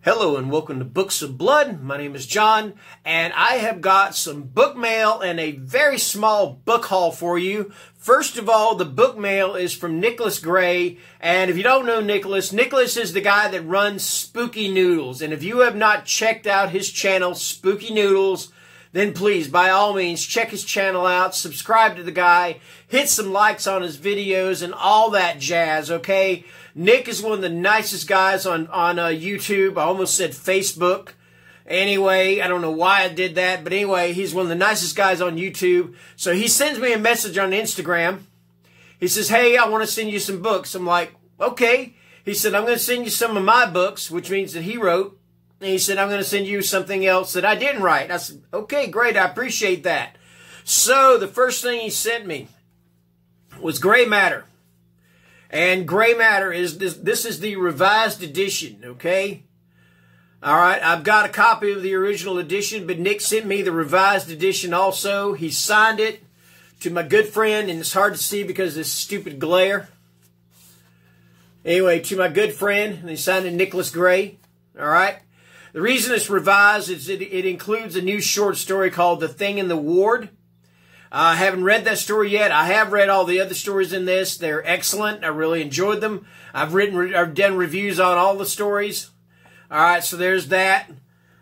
Hello and welcome to Books of Blood. My name is John, and I have got some book mail and a very small book haul for you. First of all, the book mail is from Nicholas Gray, and if you don't know Nicholas is the guy that runs Spooky Noodles, and if you have not checked out his channel, Spooky Noodles, then please, by all means, check his channel out, subscribe to the guy, hit some likes on his videos, and all that jazz, okay? Nick is one of the nicest guys on YouTube. I almost said Facebook. Anyway, I don't know why I did that, but anyway, he's one of the nicest guys on YouTube. So he sends me a message on Instagram. He says, hey, I want to send you some books. I'm like, okay. He said, I'm going to send you some of my books, which means that he wrote. And he said, I'm going to send you something else that I didn't write. I said, okay, great. I appreciate that. So the first thing he sent me was Gray Matter. And Gray Matter is this is the revised edition, okay? All right, I've got a copy of the original edition, but Nick sent me the revised edition also. He signed it to my good friend, and it's hard to see because of this stupid glare. Anyway, to my good friend, and he signed it Nicholas Gray, all right? The reason it's revised is it includes a new short story called The Thing in the Ward. I haven't read that story yet. I have read all the other stories in this. They're excellent. I really enjoyed them. I've done reviews on all the stories. All right, so there's that.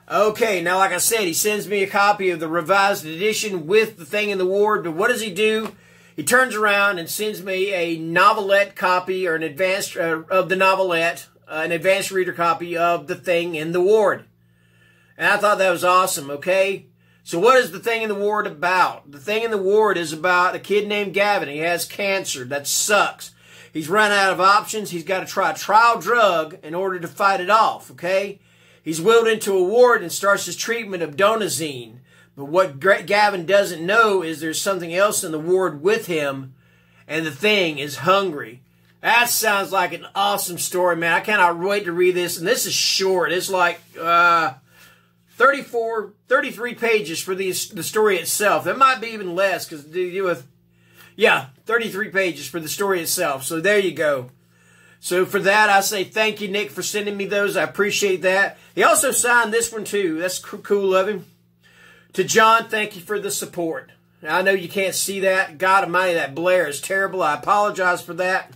Okay, now like I said, he sends me a copy of the revised edition with The Thing in the Ward. But what does he do? He turns around and sends me a novelette copy or an advanced of the novelette, an advanced reader copy of The Thing in the Ward. And I thought that was awesome, okay? So what is The Thing in the Ward about? The Thing in the Ward is about a kid named Gavin. He has cancer. That sucks. He's run out of options. He's got to try a trial drug in order to fight it off, okay? He's wheeled into a ward and starts his treatment of donazine. But what Gavin doesn't know is there's something else in the ward with him, and the thing is hungry. That sounds like an awesome story, man. I cannot wait to read this. And this is short. It's like 33 pages for the story itself. It might be even less because with, yeah, 33 pages for the story itself. So there you go. So for that, I say thank you, Nick, for sending me those. I appreciate that. He also signed this one, too. That's cool of him. To John, thank you for the support. I know you can't see that. God almighty, that glare is terrible. I apologize for that.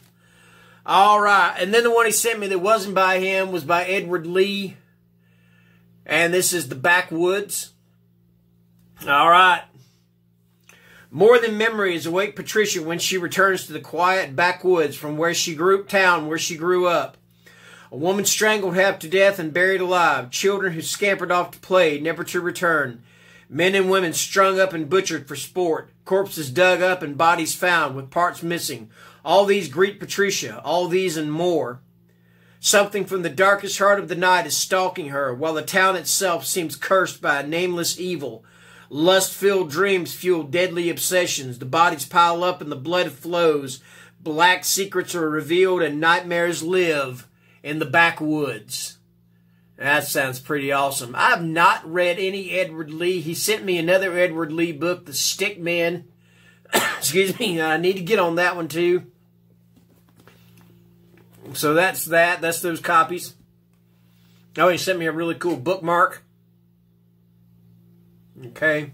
All right. And then the one he sent me that wasn't by him was by Edward Lee. And this is The Backwoods. All right. More than memories await Patricia when she returns to the quiet backwoods from where she grew up. A woman strangled half to death and buried alive. Children who scampered off to play, never to return. Men and women strung up and butchered for sport. Corpses dug up and bodies found with parts missing. All these greet Patricia. All these and more. Something from the darkest heart of the night is stalking her, while the town itself seems cursed by a nameless evil. Lust-filled dreams fuel deadly obsessions. The bodies pile up and the blood flows. Black secrets are revealed and nightmares live in the backwoods. That sounds pretty awesome. I have not read any Edward Lee. He sent me another Edward Lee book, The Stickmen. Excuse me, I need to get on that one too. So that's that. That's those copies. Oh, he sent me a really cool bookmark. Okay.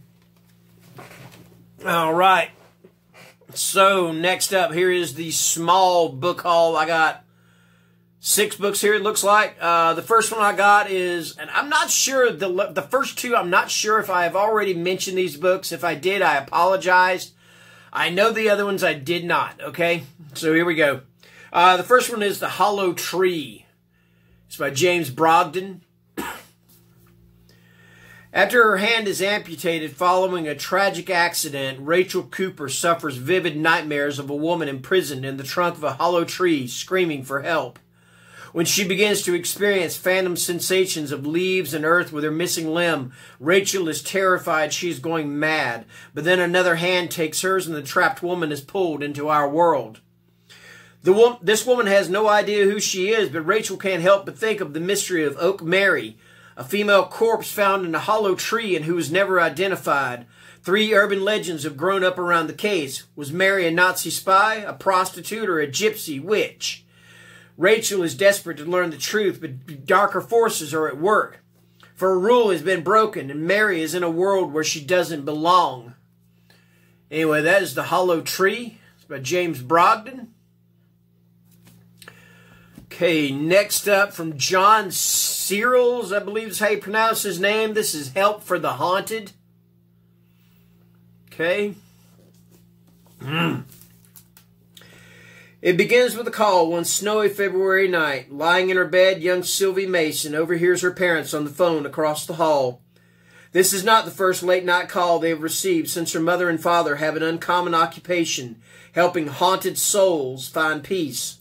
All right. So next up, here is the small book haul. I got 6 books here, it looks like. The first one I got is, and I'm not sure, the first 2, I'm not sure if I have already mentioned these books. If I did, I apologize. I know the other ones I did not, okay? So here we go. The first one is The Hollow Tree. It's by James Brogdon. After her hand is amputated following a tragic accident, Rachel Cooper suffers vivid nightmares of a woman imprisoned in the trunk of a hollow tree, screaming for help. When she begins to experience phantom sensations of leaves and earth with her missing limb, Rachel is terrified she is going mad. But then another hand takes hers and the trapped woman is pulled into our world. This woman has no idea who she is, but Rachel can't help but think of the mystery of Oak Mary, a female corpse found in a hollow tree and who was never identified. 3 urban legends have grown up around the case. Was Mary a Nazi spy, a prostitute, or a gypsy witch? Rachel is desperate to learn the truth, but darker forces are at work. For a rule has been broken, and Mary is in a world where she doesn't belong. Anyway, that is The Hollow Tree. It's by James Brogdon. Okay, next up from John Searles, I believe is how you pronounce his name. This is Help for the Haunted. Okay. It begins with a call one snowy February night. Lying in her bed, young Sylvie Mason overhears her parents on the phone across the hall. This is not the first late-night call they have received since her mother and father have an uncommon occupation, helping haunted souls find peace.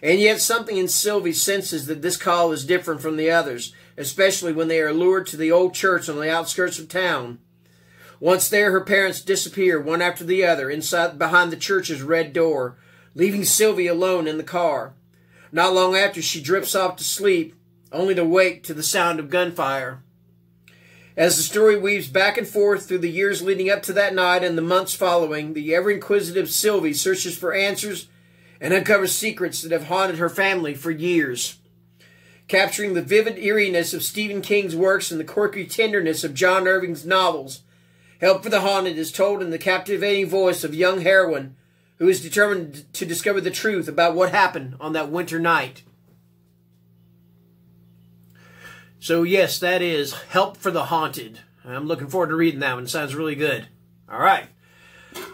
And yet something in Sylvie senses that this call is different from the others, especially when they are lured to the old church on the outskirts of town. Once there, her parents disappear, one after the other, inside behind the church's red door, leaving Sylvie alone in the car. Not long after, she drifts off to sleep, only to wake to the sound of gunfire. As the story weaves back and forth through the years leading up to that night and the months following, the ever-inquisitive Sylvie searches for answers and uncovers secrets that have haunted her family for years. Capturing the vivid eeriness of Stephen King's works and the quirky tenderness of John Irving's novels, Help for the Haunted is told in the captivating voice of young heroine who is determined to discover the truth about what happened on that winter night. So yes, that is Help for the Haunted. I'm looking forward to reading that one. It sounds really good. All right.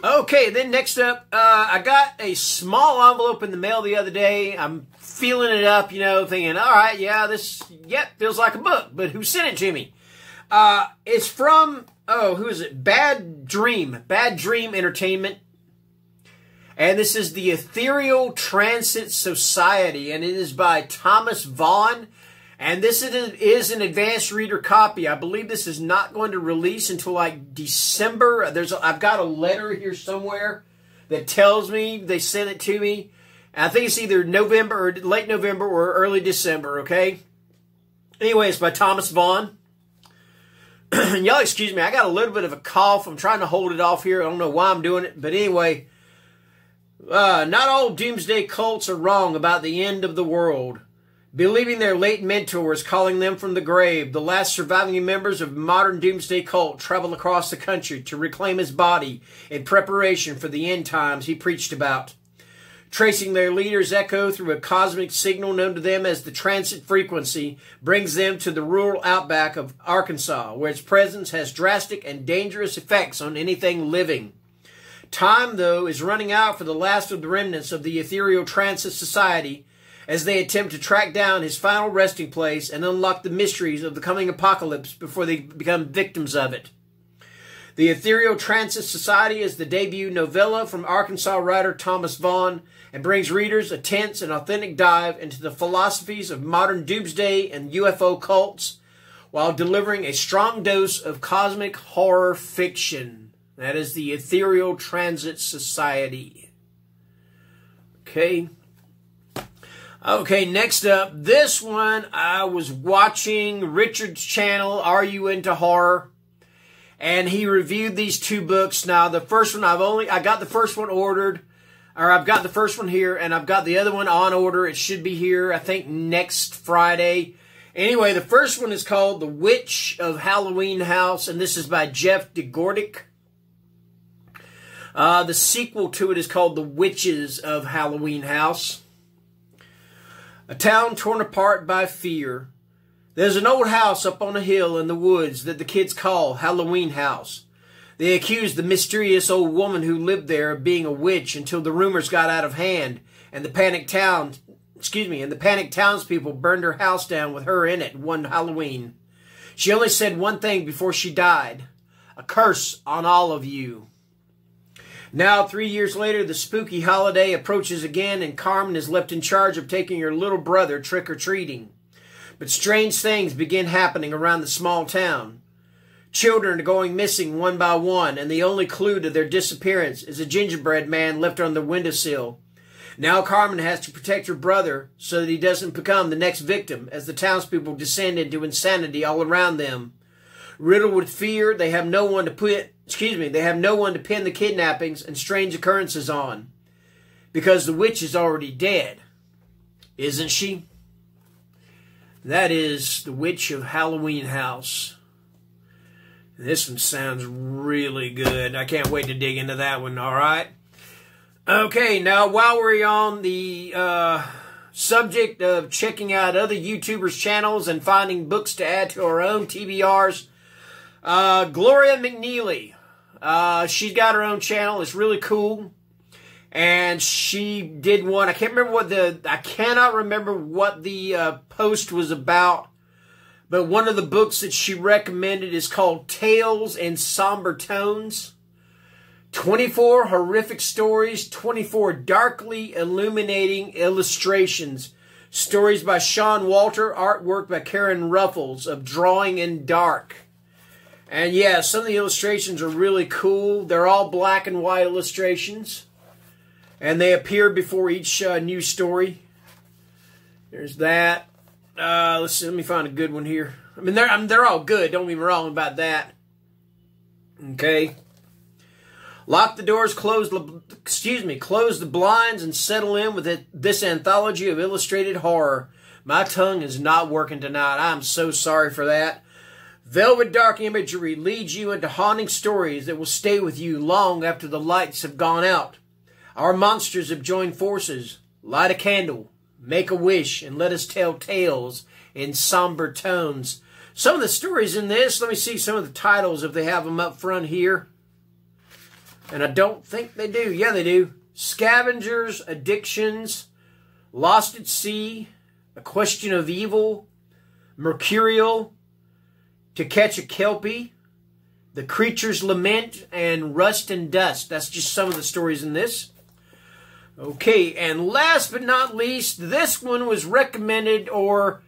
Okay, then next up, I got a small envelope in the mail the other day. I'm feeling it up, thinking, all right, yeah, feels like a book, but who sent it to me? It's from, who is it? Bad Dream Entertainment. And this is the Ethereal Transit Society, and it is by Thomas Vaughn. And this is an advanced reader copy. I believe this is not going to release until like December. I've got a letter here somewhere that tells me they sent it to me. And I think it's either November or late November or early December, okay? Anyway, it's by Thomas Vaughn. Y'all excuse me, I got a little bit of a cough. I'm trying to hold it off here. I don't know why I'm doing it. But anyway, not all doomsday cults are wrong about the end of the world. Believing their late mentors calling them from the grave, the last surviving members of modern doomsday cult travel across the country to reclaim his body in preparation for the end times he preached about. Tracing their leader's echo through a cosmic signal known to them as the transit frequency brings them to the rural outback of Arkansas, where its presence has drastic and dangerous effects on anything living. Time, though, is running out for the last of the remnants of the Ethereal Transit Society, as they attempt to track down his final resting place and unlock the mysteries of the coming apocalypse before they become victims of it. The Ethereal Transit Society is the debut novella from Arkansas writer Thomas Vaughn and brings readers a tense and authentic dive into the philosophies of modern doomsday and UFO cults while delivering a strong dose of cosmic horror fiction. That is the Ethereal Transit Society. Okay, next up, this one, I was watching Richard's channel, Are You Into Horror? And he reviewed these two books. Now, the first one, I got the first one ordered, or I've got the first one here, and I've got the other one on order. It should be here, I think, next Friday. Anyway, the first one is called The Witch of Halloween House, and this is by Jeff DeGordick. The sequel to it is called The Witches of Halloween House. A town torn apart by fear. There's an old house up on a hill in the woods that the kids call Halloween House. They accuse the mysterious old woman who lived there of being a witch until the rumors got out of hand and the panicked townspeople burned her house down with her in it one Halloween. She only said one thing before she died: a curse on all of you. Now, 3 years later, the spooky holiday approaches again, and Carmen is left in charge of taking her little brother trick-or-treating. But strange things begin happening around the small town. Children are going missing one by one, and the only clue to their disappearance is a gingerbread man left on the windowsill. Now Carmen has to protect her brother so that he doesn't become the next victim as the townspeople descend into insanity all around them. Riddled with fear, they have no one to pin the kidnappings and strange occurrences on, because the witch is already dead. isn't she? That is The Witch of Halloween House. This one sounds really good. I can't wait to dig into that one, all right? Okay, now while we're on the subject of checking out other YouTubers' channels and finding books to add to our own TBRs, Gloria McNeely, she's got her own channel. It's really cool. And she did one. I cannot remember what the post was about. But one of the books that she recommended is called Tales in Somber Tones. 24 horrific stories, 24 darkly illuminating illustrations. Stories by Sean Walter, artwork by Karen Ruffles of Drawing in Dark. And yeah, some of the illustrations are really cool. They're all black and white illustrations. And they appear before each new story. There's that. Let's see. Let me find a good one here. I mean, they're all good. Don't get me wrong about that. Okay. Lock the doors, close the blinds, and settle in with this anthology of illustrated horror. My tongue is not working tonight. I'm so sorry for that. Velvet dark imagery leads you into haunting stories that will stay with you long after the lights have gone out. Our monsters have joined forces. Light a candle, make a wish, and let us tell tales in somber tones. Some of the stories in this, let me see some of the titles if they have them up front here. And I don't think they do. Yeah, they do. Scavengers, Addictions, Lost at Sea, A Question of Evil, Mercurial, To Catch a Kelpie, The Creature's Lament, and Rust and Dust. That's just some of the stories in this. Okay, and last but not least, this one was recommended, or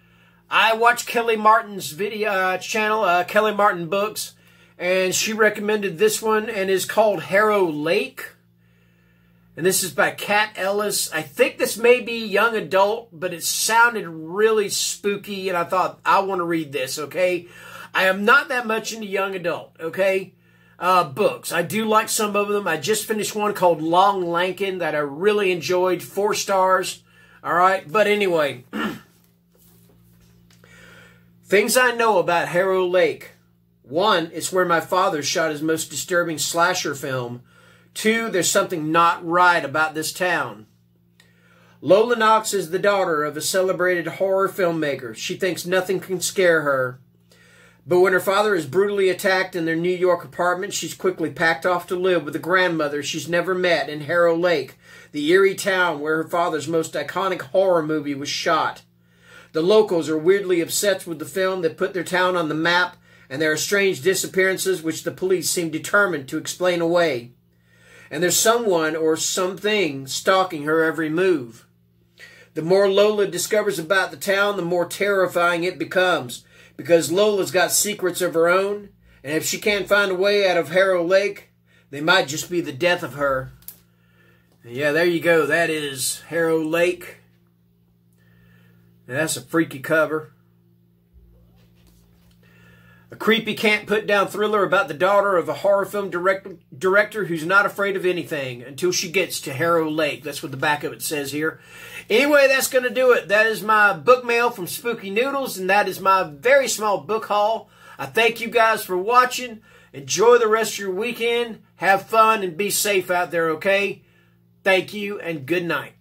I watched Kelly Martin's video channel, Kelly Martin Books, and she recommended this one, and is called Harrow Lake. And this is by Kat Ellis. I think this may be young adult, but it sounded really spooky, and I thought, I want to read this, okay? I am not that much into young adult, okay? Books. I do like some of them. I just finished one called Long Lankin that I really enjoyed. 4 stars. All right. But anyway, things I know about Harrow Lake. 1, it's where my father shot his most disturbing slasher film. 2, there's something not right about this town. Lola Knox is the daughter of a celebrated horror filmmaker. She thinks nothing can scare her. But when her father is brutally attacked in their New York apartment, she's quickly packed off to live with a grandmother she's never met in Harrow Lake, the eerie town where her father's most iconic horror movie was shot. The locals are weirdly obsessed with the film that put their town on the map, and there are strange disappearances which the police seem determined to explain away. And there's someone or something stalking her every move. The more Lola discovers about the town, the more terrifying it becomes. Because Lola's got secrets of her own, and if she can't find a way out of Harrow Lake, they might just be the death of her. And yeah, there you go. That is Harrow Lake. And that's a freaky cover. A creepy can't-put-down thriller about the daughter of a horror film director who's not afraid of anything until she gets to Harrow Lake. That's what the back of it says here. Anyway, that's going to do it. That is my book mail from Spooky Noodles, and that is my very small book haul. I thank you guys for watching. Enjoy the rest of your weekend. Have fun and be safe out there, okay? Thank you, and good night.